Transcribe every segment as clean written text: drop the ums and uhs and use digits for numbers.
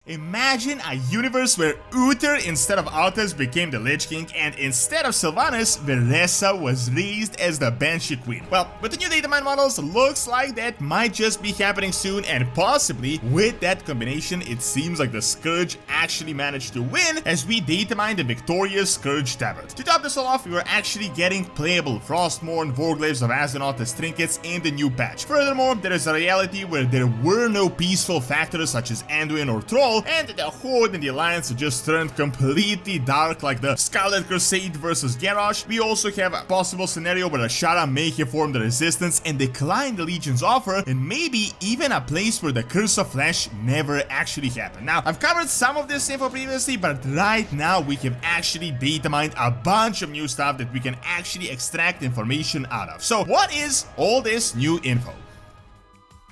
Imagine a universe where Uther instead of Arthas became the Lich King, and instead of Sylvanas, Veressa was raised as the Banshee Queen. Well, with the new datamine models, looks like that might just be happening soon, and possibly with that combination, it seems like the Scourge actually managed to win as we datamine the victorious Scourge Tabard. To top this all off, we were actually getting playable Frostmourne, Warglaves of Azeroth as trinkets in the new patch. Furthermore, there is a reality where there were no peaceful factors such as Anduin or Troll, and the Horde and the Alliance just turned completely dark like the Scarlet Crusade versus Garrosh. We also have a possible scenario where Ashara may have formed the Resistance and decline the Legion's offer, and maybe even a place where the Curse of Flesh never actually happened. Now, I've covered some of this info previously, but right now we have actually datamined a bunch of new stuff that we can actually extract information out of. So what is all this new info?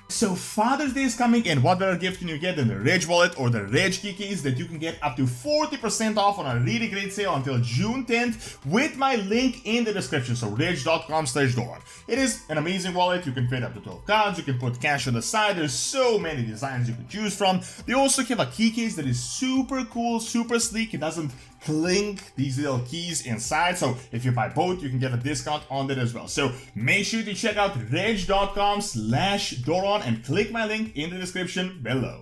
So Father's Day is coming, and what better gift can you get than the Reg Wallet or the Reg Key Case that you can get up to 40% off on a really great sale until June 10th with my link in the description, so reg.com/Doran. It is an amazing wallet. You can fit up to 12 cards, you can put cash on the side, there's so many designs you can choose from. They also have a key case that is super cool, super sleek. It doesn't clink these little keys inside, so if you buy both you can get a discount on that as well. So make sure to check out reg.com/Doran and click my link in the description below.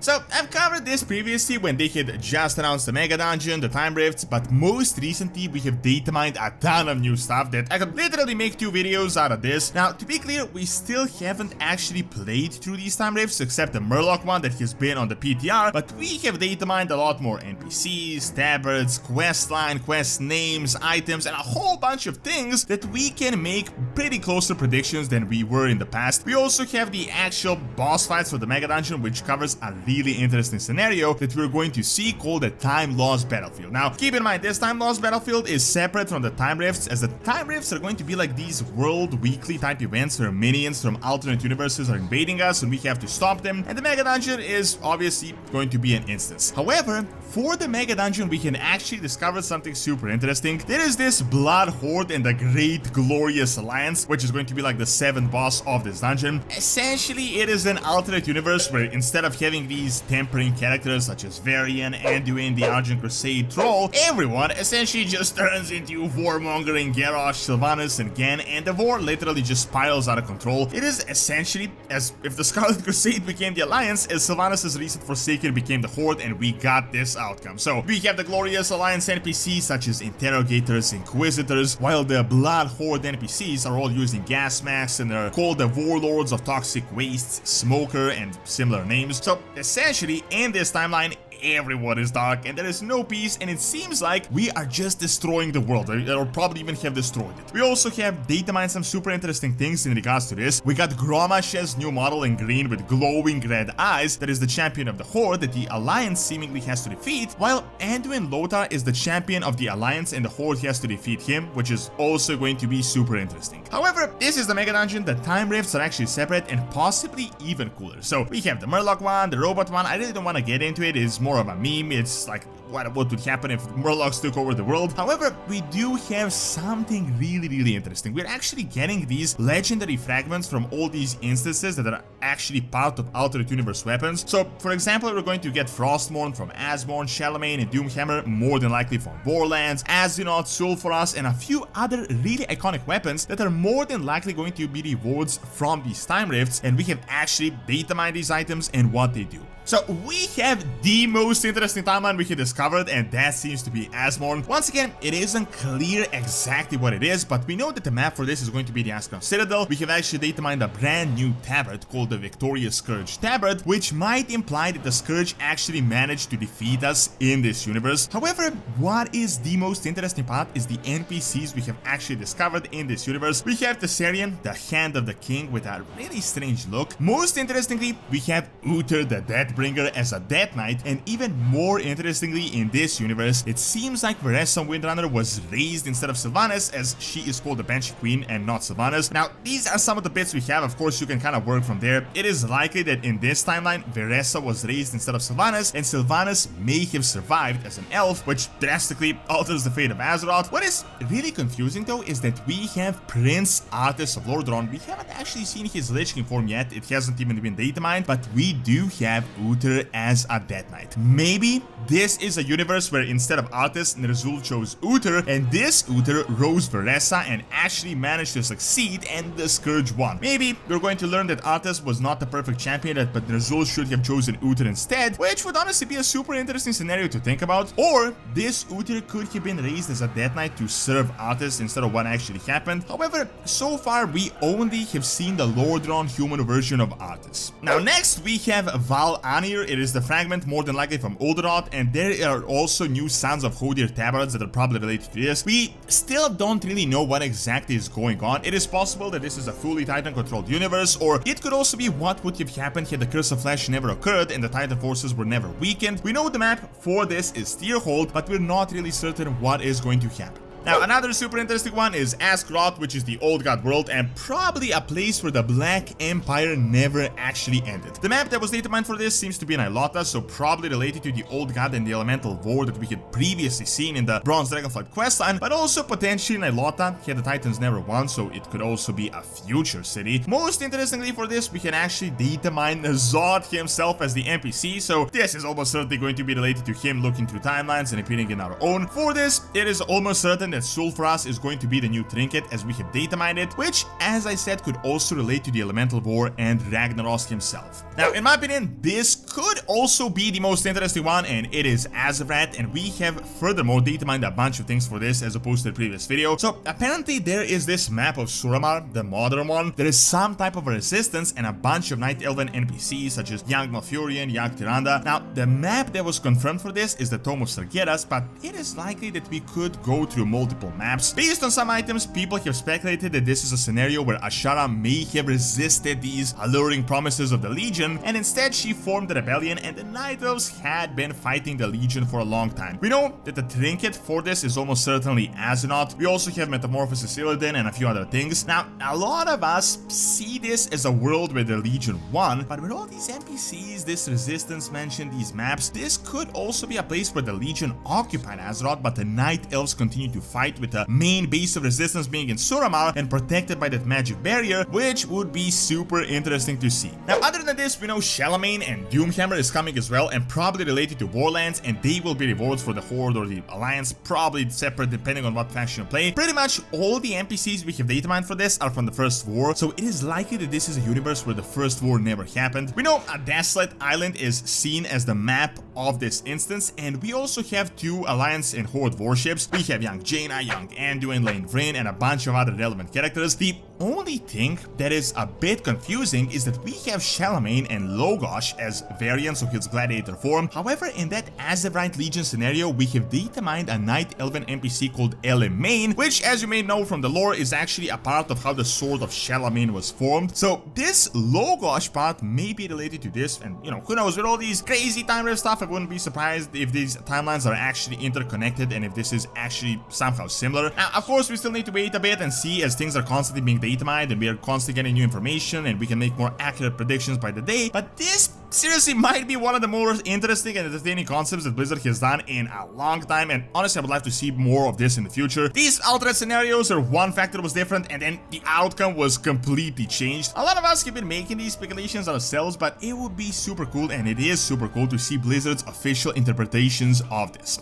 So, I've covered this previously when they had just announced the Mega Dungeon, the Time Rifts, but most recently we have datamined a ton of new stuff that I could literally make 2 videos out of this. Now, to be clear, we still haven't actually played through these Time Rifts except the Murloc one that has been on the PTR, but we have datamined a lot more NPCs, tabards, questline, quest names, items, and a whole bunch of things that we can make pretty closer predictions than we were in the past. We also have the actual boss fights for the Mega Dungeon, which covers a really interesting scenario that we're going to see called the Time Lost Battlefield. Now, keep in mind, this Time Lost Battlefield is separate from the Time Rifts, as the Time Rifts are going to be like these world weekly type events where minions from alternate universes are invading us and we have to stop them, and the Mega Dungeon is obviously going to be an instance. However, for the Mega Dungeon, we can actually discover something super interesting. There is this Blood Horde and the Great Glorious Alliance, which is going to be like the 7th boss of this dungeon. Essentially, it is an alternate universe where instead of having these tempering characters such as Varian, Anduin, the Argent Crusade, Troll, everyone essentially just turns into warmongering Garrosh, Sylvanas, and Gan, and the war literally just spirals out of control. It is essentially as if the Scarlet Crusade became the Alliance, as Sylvanas' recent Forsaken became the Horde, and we got this outcome. So we have the Glorious Alliance NPCs such as Interrogators, Inquisitors, while the Blood Horde NPCs are all using gas masks and are called the Warlords of Toxic Wastes, Smoker, and similar names. So essentially, in this timeline, everyone is dark and there is no peace, and it seems like we are just destroying the world, or probably even have destroyed it. We also have datamined some super interesting things in regards to this. We got Gromash's new model in green with glowing red eyes that is the champion of the Horde that the Alliance seemingly has to defeat, while Anduin Lothar is the champion of the Alliance and the Horde has to defeat him, which is also going to be super interesting. However, this is the Mega Dungeon. The Time Rifts are actually separate and possibly even cooler. So we have the Murloc one, the Robot one. I really don't want to get into it. It's more of a meme. It's like what would happen if Murlocs took over the world. However, we do have something really interesting. We're actually getting these legendary fragments from all these instances that are actually part of alternate universe weapons. So, for example, we're going to get Frostmourne from Asborn, Charlemagne, and Doomhammer, more than likely from Borderlands, Azynoth, Sulfuras, and a few other really iconic weapons that are more than likely going to be rewards from these Time Rifts, and we have actually datamined these items and what they do. So we have the most interesting timeline we have discovered, and that seems to be Asborn. Once again, it isn't clear exactly what it is, but we know that the map for this is going to be the Ascron Citadel. We have actually datamined a brand new tabard called the Victorious Scourge Tabard, which might imply that the Scourge actually managed to defeat us in this universe. However, what is the most interesting part is the NPCs we have actually discovered in this universe. We have Tessarian, the Hand of the King, with a really strange look. Most interestingly, we have Uther the Deathbringer as a Death Knight, and even more interestingly in this universe, it seems like Veressa Windrunner was raised instead of Sylvanas, as she is called the Banshee Queen and not Sylvanas. Now, these are some of the bits we have. Of course, you can kind of work from there. It is likely that in this timeline, Veressa was raised instead of Sylvanas, and Sylvanas may have survived as an elf, which drastically alters the fate of Azeroth. What is really confusing though is that we have Prince Arthas of Lordran. We haven't actually seen his Lich King form yet. It hasn't even been data mined, but we do have Uther as a Death Knight. Maybe this is a universe where instead of Arthas, Ner'zhul chose Uther, and this Uther rose Veressa and actually managed to succeed, and the Scourge won. Maybe we're going to learn that Arthas was not the perfect champion, but Ner'zhul should have chosen Uther instead, which would honestly be a super interesting scenario to think about. Or this Uther could have been raised as a Death Knight to serve Arthas instead of what actually happened. However, so far we only have seen the Lordran human version of Arthas. Now next we have Val Anir. It is the fragment, more than likely from Ul'dah, and there are also new Sons of Hodir tabards that are probably related to this. We still don't really know what exactly is going on. It is possible that this is a fully Titan controlled universe, or it could also be what would have happened had the Curse of Flesh never occurred and the Titan forces were never weakened. We know the map for this is Steerhold, but we're not really certain what is going to happen. Now, another super interesting one is Askroth, which is the Old God world and probably a place where the Black Empire never actually ended. The map that was data mined for this seems to be Nilota, so probably related to the Old God and the Elemental War that we had previously seen in the Bronze Dragonflight questline, but also potentially Nilota had the Titans never won, so it could also be a future city. Most interestingly for this, we can actually data mine Zod himself as the NPC, so this is almost certainly going to be related to him looking through timelines and appearing in our own. For this, it is almost certain that Sulfuras is going to be the new trinket, as we have data mined it, which, as I said, could also relate to the Elemental War and Ragnaros himself. Now, in my opinion, this could also be the most interesting one, and it is Azerrat, and we have furthermore data mined a bunch of things for this as opposed to the previous video. So, apparently there is this map of Suramar, the modern one. There is some type of resistance and a bunch of Night Elven NPCs such as Young Malfurion, Young Tyrande. Now, the map that was confirmed for this is the Tome of Sargeras, but it is likely that we could go through multiple maps. Based on some items, people have speculated that this is a scenario where Azshara may have resisted these alluring promises of the Legion, and instead she formed the rebellion, and the Night Elves had been fighting the Legion for a long time. We know that the trinket for this is almost certainly Azeroth. We also have Metamorphosis Illidan and a few other things. Now, a lot of us see this as a world where the Legion won, but with all these NPCs, this resistance mentioned, these maps, this could also be a place where the Legion occupied Azeroth, but the Night Elves continue to fight, with the main base of resistance being in Suramar and protected by that magic barrier, which would be super interesting to see. Now, other than this, we know Shalamain and Doomhammer is coming as well, and probably related to Warlands, and they will be rewards for the Horde or the Alliance, probably separate depending on what faction you play. Pretty much all the NPCs we have data mined for this are from the First War, so it is likely that this is a universe where the First War never happened. We know a Desolate Island is seen as the map of this instance, and we also have two Alliance and Horde warships. We have Young Jaina, Young Anduin, Lane Vryn, and a bunch of other relevant characters. The only thing that is a bit confusing is that we have Shalamain and Logosh as variants of his gladiator form. However, in that Azerite Legion scenario, we have data mined a Night Elven NPC called Elemain, which, as you may know from the lore, is actually a part of how the Sword of Shalamain was formed. So this Logosh part may be related to this, and you know, who knows, with all these crazy time rift stuff, I wouldn't be surprised if these timelines are actually interconnected and if this is actually somehow similar. Now, of course, we still need to wait a bit and see, as things are constantly being data mined and we are constantly getting new information and we can make more accurate predictions by the day, but this seriously might be one of the more interesting and entertaining concepts that Blizzard has done in a long time, and honestly I would like to see more of this in the future. These alternate scenarios where one factor was different and then the outcome was completely changed. A lot of us have been making these speculations ourselves, but it would be super cool, and it is super cool to see Blizzard's official interpretations of this.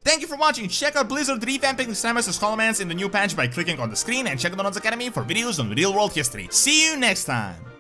Thank you for watching. Check out Blizzard revamping Samus as HoloLens in the new patch by clicking on the screen, and check out Donut's Academy for videos on real world history. See you next time!